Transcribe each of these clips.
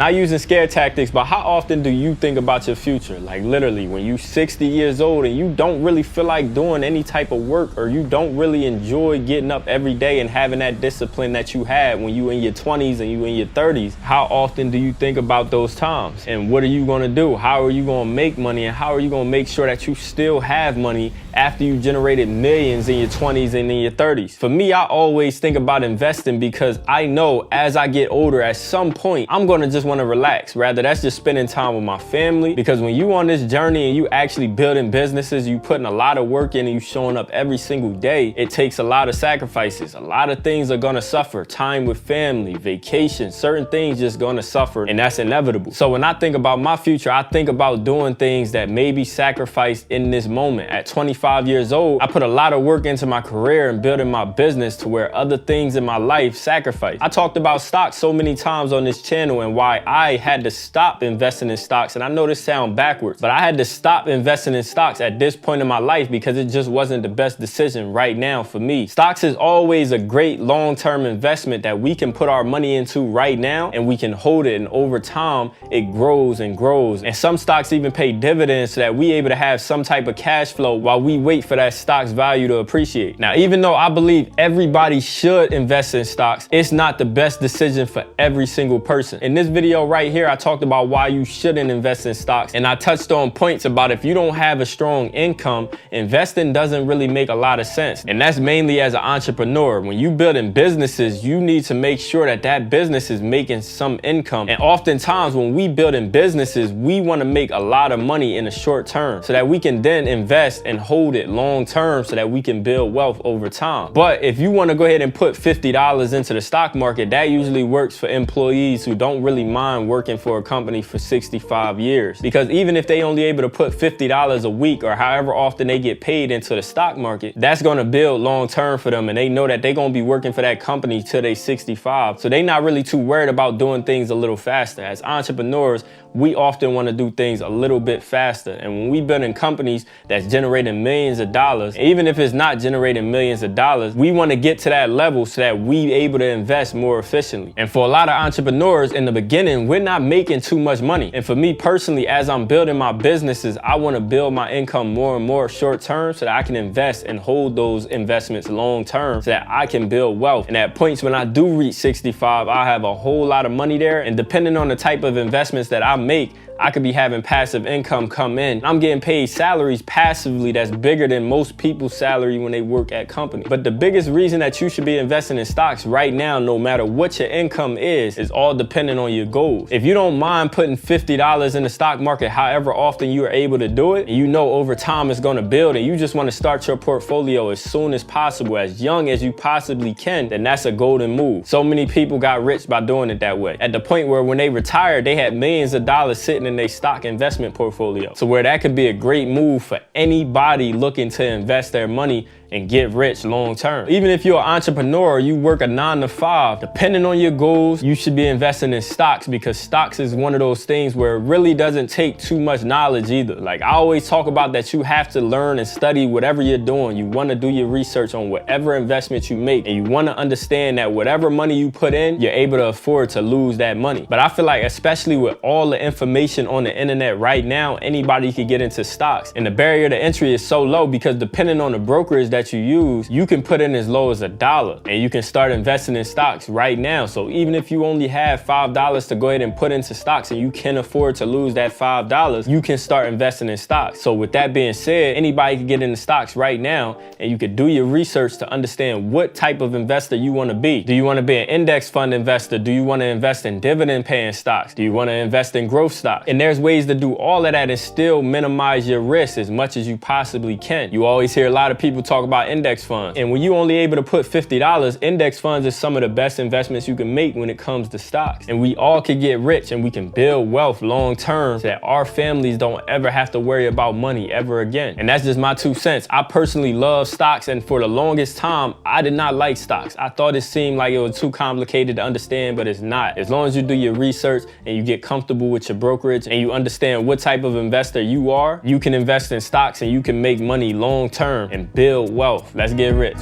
Not using scare tactics, but how often do you think about your future? Like literally when you 60 years old and you don't really feel like doing any type of work, or you don't really enjoy getting up every day and having that discipline that you had when you in your 20s and you in your 30s. How often do you think about those times? And what are you gonna do? How are you gonna make money? And how are you gonna make sure that you still have money after you generated millions in your 20s and in your 30s? For me, I always think about investing because I know as I get older, at some point, I'm gonna just wanna relax. Rather, that's just spending time with my family. Because when you on this journey and you actually building businesses, you putting a lot of work in and you showing up every single day, it takes a lot of sacrifices. A lot of things are gonna suffer. Time with family, vacation, certain things just gonna suffer, and that's inevitable. So when I think about my future, I think about doing things that may be sacrificed in this moment. At 25 years old, I put a lot of work into my career and building my business to where other things in my life sacrifice. I talked about stocks so many times on this channel and why I had to stop investing in stocks. And I know this sounds backwards, but I had to stop investing in stocks at this point in my life because it just wasn't the best decision right now for me. Stocks is always a great long-term investment that we can put our money into right now and we can hold it, and over time it grows and grows. And some stocks even pay dividends so that we able to have some type of cash flow while we wait for that stock's value to appreciate. Now, even though I believe everybody should invest in stocks, it's not the best decision for every single person. In this video right here, I talked about why you shouldn't invest in stocks, and I touched on points about if you don't have a strong income, investing doesn't really make a lot of sense. And that's mainly as an entrepreneur. When you building businesses, you need to make sure that that business is making some income. And oftentimes when we building businesses, we want to make a lot of money in the short term so that we can then invest and hold it long term so that we can build wealth over time. But if you want to go ahead and put $50 into the stock market, that usually works for employees who don't really mind working for a company for 65 years. Because even if they only able to put $50 a week or however often they get paid into the stock market, that's going to build long term for them, and they know that they're going to be working for that company till they 65. So they're not really too worried about doing things a little faster. As entrepreneurs, we often want to do things a little bit faster. And when we build in companies that's generating millions of dollars, even if it's not generating millions of dollars, we want to get to that level so that we able to invest more efficiently. And for a lot of entrepreneurs in the beginning, we're not making too much money. And for me personally, as I'm building my businesses, I want to build my income more and more short term so that I can invest and hold those investments long term so that I can build wealth. And at points when I do reach 65, I have a whole lot of money there. And depending on the type of investments that I make, I could be having passive income come in. I'm getting paid salaries passively that's bigger than most people's salary when they work at companies. But the biggest reason that you should be investing in stocks right now, no matter what your income is all dependent on your goals. If you don't mind putting $50 in the stock market, however often you are able to do it, and you know over time it's gonna build, and you just wanna start your portfolio as soon as possible, as young as you possibly can, then that's a golden move. So many people got rich by doing it that way. At the point where when they retired, they had millions of dollars sitting in their stock investment portfolio. So where that could be a great move for anybody looking to invest their money and get rich long term. Even if you're an entrepreneur or you work a 9 to 5, depending on your goals, you should be investing in stocks, because stocks is one of those things where it really doesn't take too much knowledge either. Like I always talk about that you have to learn and study whatever you're doing. You want to do your research on whatever investment you make, and you want to understand that whatever money you put in, you're able to afford to lose that money. But I feel like especially with all the information on the internet right now, anybody can get into stocks. And the barrier to entry is so low because depending on the brokerage that you use, you can put in as low as $1 and you can start investing in stocks right now. So even if you only have $5 to go ahead and put into stocks and you can afford to lose that $5, you can start investing in stocks. So with that being said, anybody can get into stocks right now, and you could do your research to understand what type of investor you want to be. Do you want to be an index fund investor? Do you want to invest in dividend paying stocks? Do you want to invest in growth stocks? And there's ways to do all of that and still minimize your risk as much as you possibly can. You always hear a lot of people talk about index funds. And when you only able to put $50, index funds is some of the best investments you can make when it comes to stocks. And we all can get rich and we can build wealth long term so that our families don't ever have to worry about money ever again. And that's just my 2 cents. I personally love stocks, and for the longest time, I did not like stocks. I thought it seemed like it was too complicated to understand, but it's not. As long as you do your research and you get comfortable with your brokerage and you understand what type of investor you are, you can invest in stocks and you can make money long term and build wealth wealth. Let's get rich.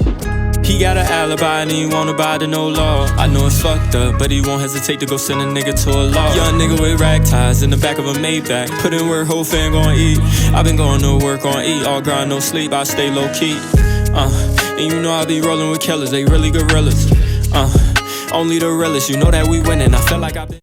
He got an alibi and he won't abide to no law. I know it's fucked up, but he won't hesitate to go send a nigga to a law. Young nigga with rag ties in the back of a Maybach. Put in work, whole fan gon' eat. I've been going to work on eat. All grind, no sleep, I stay low key. And you know I be rolling with killers, they really gorillas. Only the realest, you know that we winning. I feel like I've been